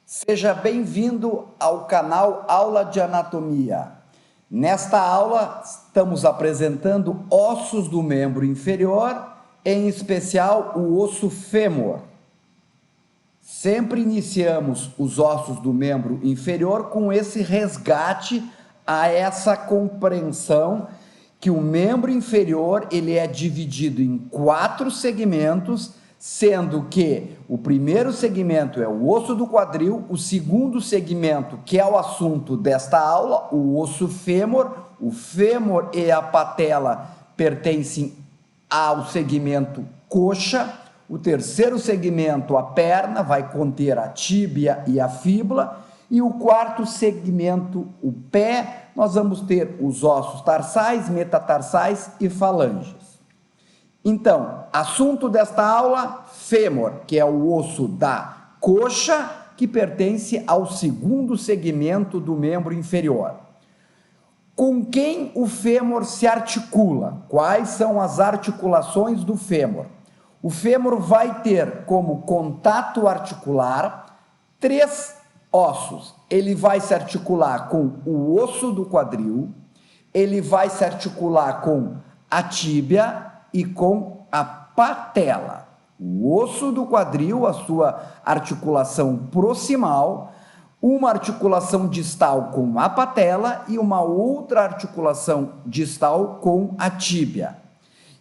Seja bem-vindo ao canal Aula de Anatomia. Nesta aula, estamos apresentando ossos do membro inferior, em especial o osso fêmur. Sempre iniciamos os ossos do membro inferior com esse resgate a essa compreensão que o membro inferior ele é dividido em 4 segmentos, sendo que o primeiro segmento é o osso do quadril, o segundo segmento, que é o assunto desta aula, o osso fêmur. O fêmur e a patela pertencem ao segmento coxa. O terceiro segmento, a perna, vai conter a tíbia e a fíbula. E o quarto segmento, o pé, nós vamos ter os ossos tarsais, metatarsais e falanges. Então, assunto desta aula, fêmur, que é o osso da coxa, que pertence ao segundo segmento do membro inferior. Com quem o fêmur se articula? Quais são as articulações do fêmur? O fêmur vai ter como contato articular 3 ossos. Ele vai se articular com o osso do quadril, ele vai se articular com a tíbia e com a patela. O osso do quadril, a sua articulação proximal, uma articulação distal com a patela e uma outra articulação distal com a tíbia.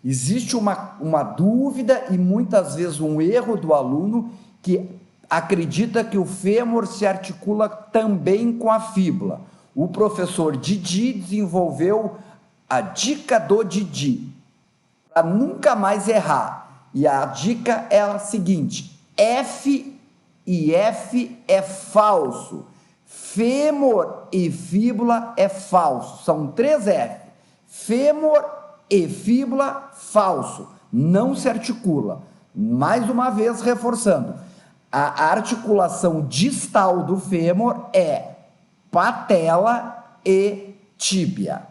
Existe uma dúvida e muitas vezes um erro do aluno que acredita que o fêmur se articula também com a fíbula. O professor Didi desenvolveu a dica do Didi, para nunca mais errar. E a dica é a seguinte: F e F é falso. Fêmur e fíbula é falso. São 3 F. Fêmur e fíbula, falso. Não se articula. Mais uma vez, reforçando. A articulação distal do fêmur é patela e tíbia.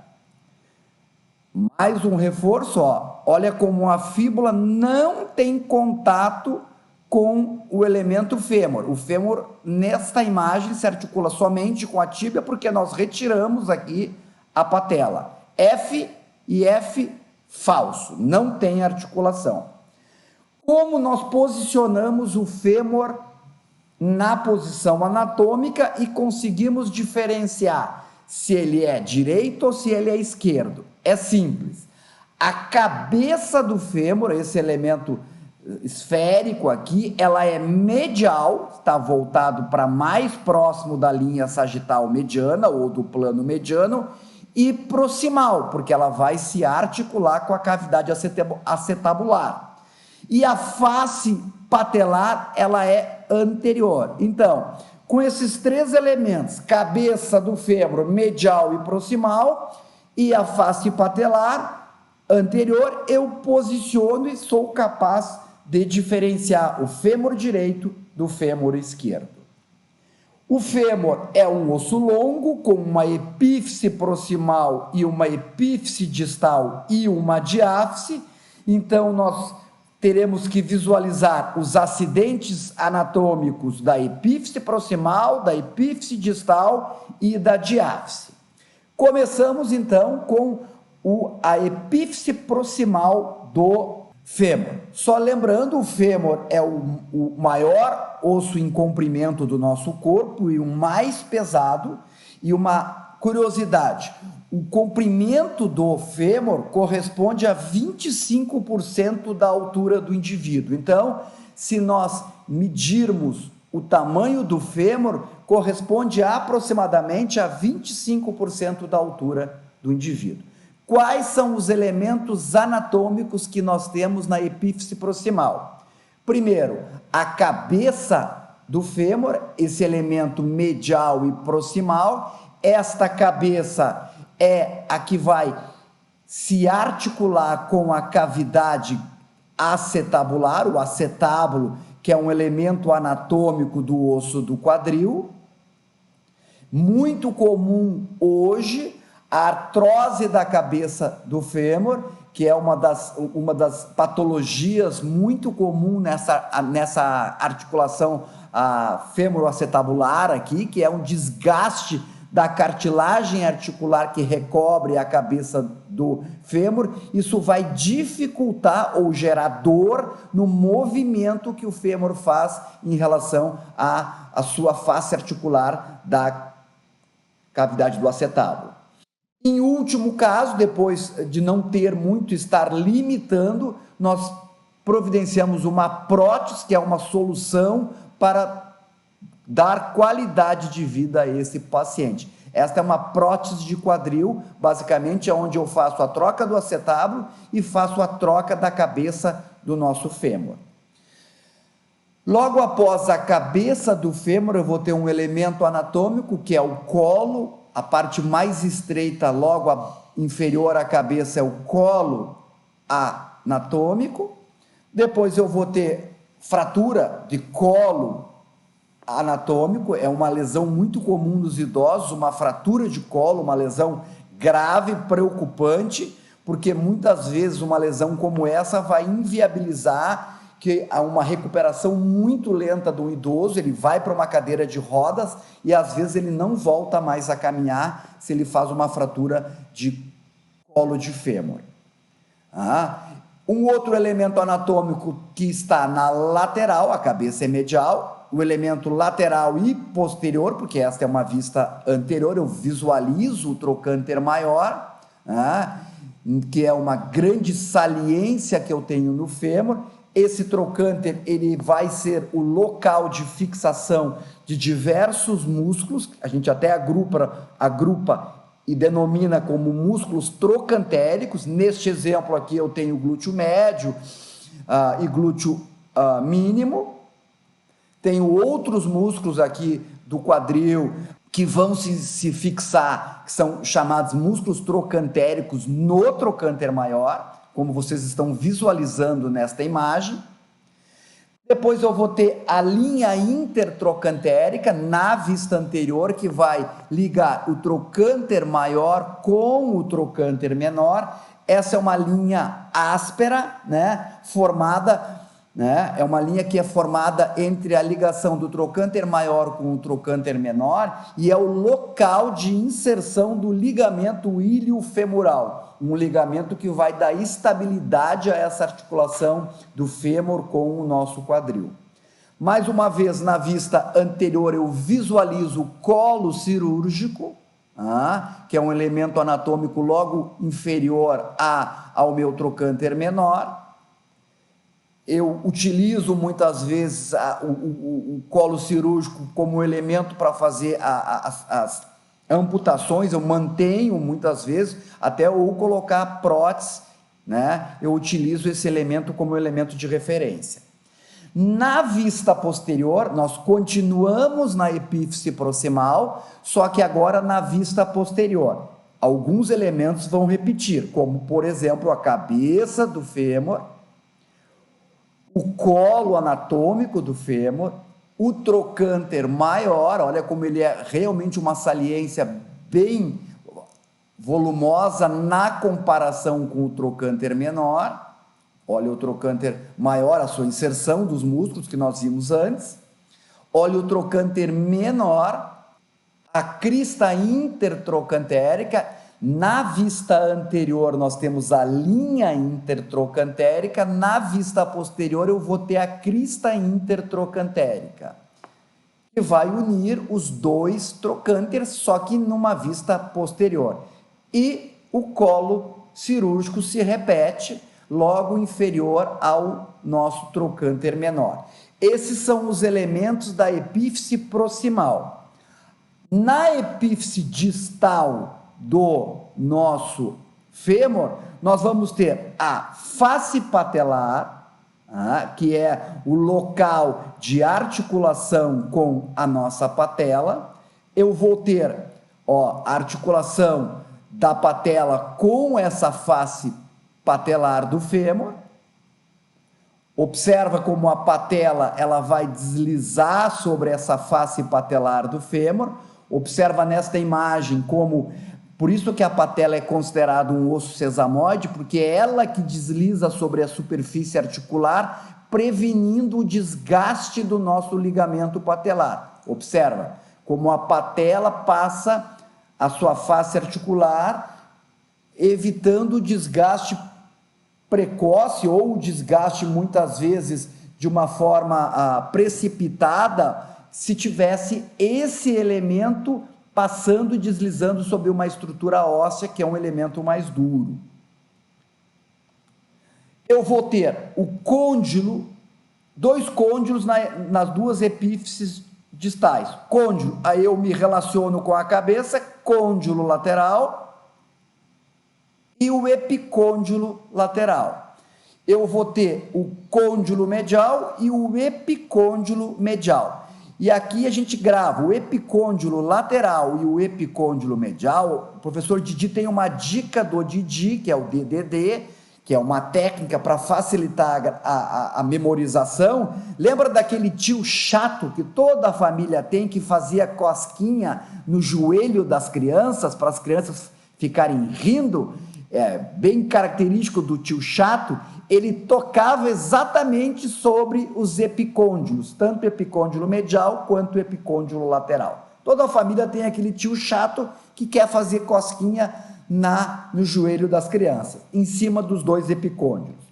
Mais um reforço, ó. Olha como a fíbula não tem contato com o elemento fêmur. O fêmur, nesta imagem, se articula somente com a tíbia, porque nós retiramos aqui a patela. F e F, falso, não tem articulação. Como nós posicionamos o fêmur na posição anatômica e conseguimos diferenciar se ele é direito ou se ele é esquerdo? É simples. A cabeça do fêmur, esse elemento esférico aqui, ela é medial, está voltado para mais próximo da linha sagital mediana ou do plano mediano, e proximal, porque ela vai se articular com a cavidade acetabular. E a face patelar, ela é anterior. Então, com esses 3 elementos, cabeça do fêmur medial e proximal, e a face patelar anterior, eu posiciono e sou capaz de diferenciar o fêmur direito do fêmur esquerdo. O fêmur é um osso longo com uma epífice proximal e uma epífice distal e uma diáfise. Então, nós teremos que visualizar os acidentes anatômicos da epífice proximal, da epífice distal e da diáfise. Começamos, então, com a epífice proximal do fêmur. Só lembrando, o fêmur é o maior osso em comprimento do nosso corpo e o mais pesado. E uma curiosidade, o comprimento do fêmur corresponde a 25% da altura do indivíduo. Então, se nós medirmos o tamanho do fêmur, corresponde aproximadamente a 25% da altura do indivíduo. Quais são os elementos anatômicos que nós temos na epífice proximal? Primeiro, a cabeça do fêmur, esse elemento medial e proximal. Esta cabeça é a que vai se articular com a cavidade acetabular, o acetábulo, que é um elemento anatômico do osso do quadril. Muito comum hoje a artrose da cabeça do fêmur, que é uma das patologias muito comum nessa articulação fêmuro-acetabular aqui, que é um desgaste da cartilagem articular que recobre a cabeça do fêmur. Isso vai dificultar ou gerar dor no movimento que o fêmur faz em relação à sua face articular da cavidade do acetábulo. Em último caso, depois de não ter muito, estar limitando, nós providenciamos uma prótese, que é uma solução para dar qualidade de vida a esse paciente. Esta é uma prótese de quadril, basicamente, onde eu faço a troca do acetábulo e faço a troca da cabeça do nosso fêmur. Logo após a cabeça do fêmur, eu vou ter um elemento anatômico, que é o colo, a parte mais estreita, logo inferior à cabeça, é o colo anatômico. Depois eu vou ter fratura de colo anatômico, é uma lesão muito comum nos idosos, uma fratura de colo, uma lesão grave, preocupante, porque muitas vezes uma lesão como essa vai inviabilizar que há uma recuperação muito lenta do idoso, ele vai para uma cadeira de rodas e às vezes ele não volta mais a caminhar se ele faz uma fratura de colo de fêmur. Um outro elemento anatômico que está na lateral, a cabeça é medial, o elemento lateral e posterior, porque esta é uma vista anterior, eu visualizo o trocânter maior, que é uma grande saliência que eu tenho no fêmur. Esse trocânter, ele vai ser o local de fixação de diversos músculos, a gente até agrupa e denomina como músculos trocantéricos. Neste exemplo aqui eu tenho glúteo médio e glúteo mínimo. Tenho outros músculos aqui do quadril que vão se fixar, que são chamados músculos trocantéricos no trocânter maior, como vocês estão visualizando nesta imagem. Depois eu vou ter a linha intertrocantérica na vista anterior, que vai ligar o trocânter maior com o trocânter menor. Essa é uma linha áspera, formada, é uma linha que é formada entre a ligação do trocânter maior com o trocânter menor e é o local de inserção do ligamento ilio-femoral, um ligamento que vai dar estabilidade a essa articulação do fêmur com o nosso quadril. Mais uma vez, na vista anterior, eu visualizo o colo cirúrgico, que é um elemento anatômico logo inferior ao meu trocânter menor. Eu utilizo muitas vezes o colo cirúrgico como elemento para fazer as amputações, eu mantenho muitas vezes, até ou colocar prótese, eu utilizo esse elemento como elemento de referência. Na vista posterior, nós continuamos na epífise proximal, só que agora na vista posterior. Alguns elementos vão repetir, como, por exemplo, a cabeça do fêmur, o colo anatômico do fêmur, o trocânter maior, olha como ele é realmente uma saliência bem volumosa na comparação com o trocânter menor. Olha o trocânter maior, a sua inserção dos músculos que nós vimos antes. Olha o trocânter menor, a crista intertrocantérica. Na vista anterior nós temos a linha intertrocantérica, na vista posterior eu vou ter a crista intertrocantérica, que vai unir os dois trocânteres, só que numa vista posterior. E o colo cirúrgico se repete, logo inferior ao nosso trocânter menor. Esses são os elementos da epífise proximal. Na epífise distal do nosso fêmur, nós vamos ter a face patelar, que é o local de articulação com a nossa patela. Eu vou ter a articulação da patela com essa face patelar do fêmur. Observa como a patela ela vai deslizar sobre essa face patelar do fêmur. Observa nesta imagem como Por isso que a patela é considerada um osso sesamoide, porque é ela que desliza sobre a superfície articular, prevenindo o desgaste do nosso ligamento patelar. Observa como a patela passa a sua face articular, evitando o desgaste precoce ou o desgaste muitas vezes de uma forma precipitada, se tivesse esse elemento passando e deslizando sobre uma estrutura óssea, que é um elemento mais duro. Eu vou ter o côndilo, dois côndilos nas duas epífises distais. Côndilo, aí eu me relaciono com a cabeça, côndilo lateral e o epicôndilo lateral. Eu vou ter o côndilo medial e o epicôndilo medial. E aqui a gente grava o epicôndilo lateral e o epicôndilo medial. O professor Didi tem uma dica do Didi, que é o DDD, que é uma técnica para facilitar a memorização. Lembra daquele tio chato que toda a família tem, que fazia cosquinha no joelho das crianças, para as crianças ficarem rindo? É bem característico do tio chato. Ele tocava exatamente sobre os epicôndilos, tanto o epicôndilo medial quanto o epicôndilo lateral. Toda a família tem aquele tio chato que quer fazer cosquinha no joelho das crianças, em cima dos dois epicôndilos.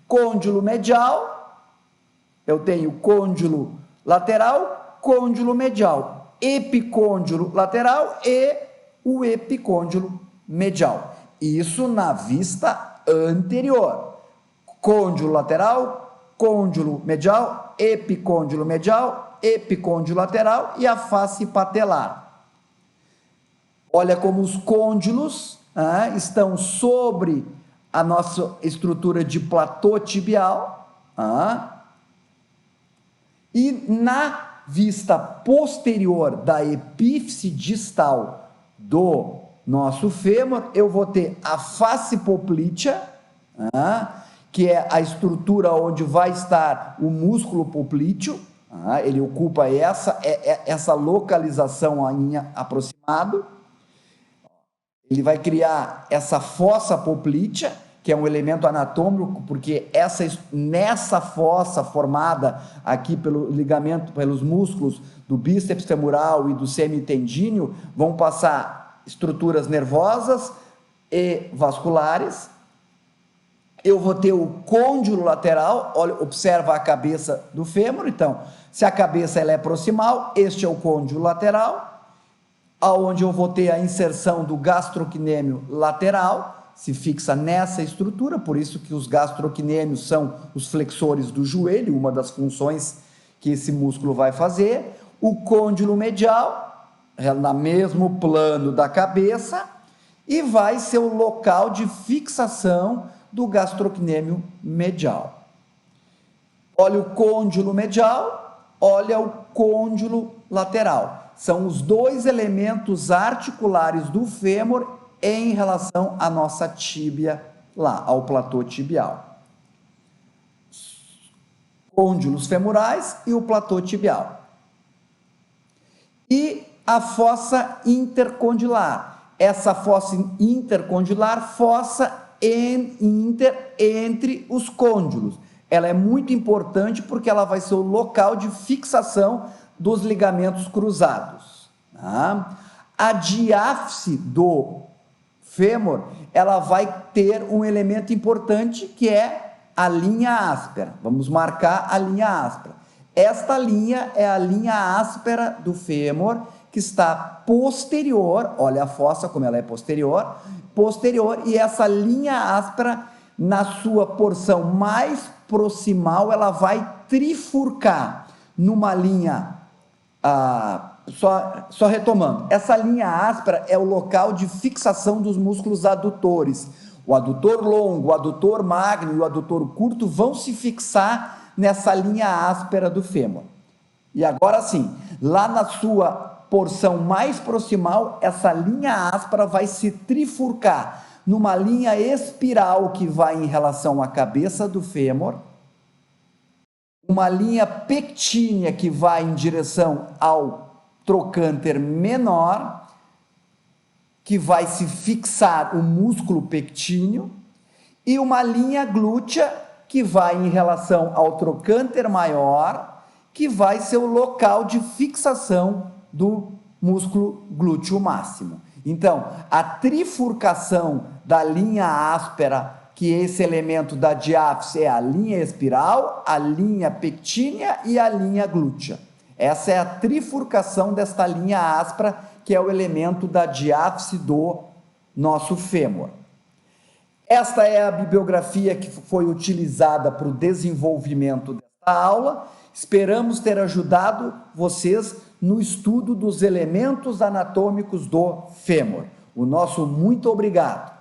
Côndilo medial, eu tenho côndilo lateral, côndilo medial, epicôndilo lateral e o epicôndilo medial. Isso na vista anterior. Côndilo lateral, côndilo medial, epicôndilo lateral e a face patelar. Olha como os côndilos estão sobre a nossa estrutura de platô tibial. E na vista posterior da epífise distal do nosso fêmur, eu vou ter a face poplítea, que é a estrutura onde vai estar o músculo poplíteo. Ele ocupa essa localização em aproximado. Ele vai criar essa fossa poplítea, que é um elemento anatômico, porque nessa fossa formada aqui pelo ligamento, pelos músculos do bíceps femoral e do semitendíneo, vão passar estruturas nervosas e vasculares. Eu vou ter o côndilo lateral, olha, observa a cabeça do fêmur. Então, se a cabeça ela é proximal, este é o côndilo lateral, aonde eu vou ter a inserção do gastrocnêmio lateral, se fixa nessa estrutura, por isso que os gastrocnêmios são os flexores do joelho, uma das funções que esse músculo vai fazer. O côndilo medial, no mesmo plano da cabeça, e vai ser o local de fixação do gastrocnêmio medial. Olha o côndilo medial, olha o côndilo lateral. São os dois elementos articulares do fêmur em relação à nossa tíbia lá, ao platô tibial. Côndilos femorais e o platô tibial. E a fossa intercondilar. Essa fossa intercondilar, fossa entre os côndilos. Ela é muito importante porque ela vai ser o local de fixação dos ligamentos cruzados. A diáfise do fêmur, ela vai ter um elemento importante, que é a linha áspera. Vamos marcar a linha áspera. Esta linha é a linha áspera do fêmur, que está posterior, olha a fossa como ela é posterior, e essa linha áspera, na sua porção mais proximal, ela vai trifurcar numa linha, só retomando, essa linha áspera é o local de fixação dos músculos adutores. O adutor longo, o adutor magno e o adutor curto vão se fixar nessa linha áspera do fêmur. E agora sim, lá na sua porção mais proximal, essa linha áspera vai se trifurcar numa linha espiral que vai em relação à cabeça do fêmur, uma linha pectínea que vai em direção ao trocânter menor, que vai se fixar o músculo pectíneo, e uma linha glútea que vai em relação ao trocânter maior, que vai ser o local de fixação do músculo glúteo máximo. Então, a trifurcação da linha áspera, que esse elemento da diáfise é a linha espiral, a linha pectínea e a linha glútea. Essa é a trifurcação desta linha áspera, que é o elemento da diáfise do nosso fêmur. Esta é a bibliografia que foi utilizada para o desenvolvimento desta aula. Esperamos ter ajudado vocês no estudo dos elementos anatômicos do fêmur. O nosso muito obrigado.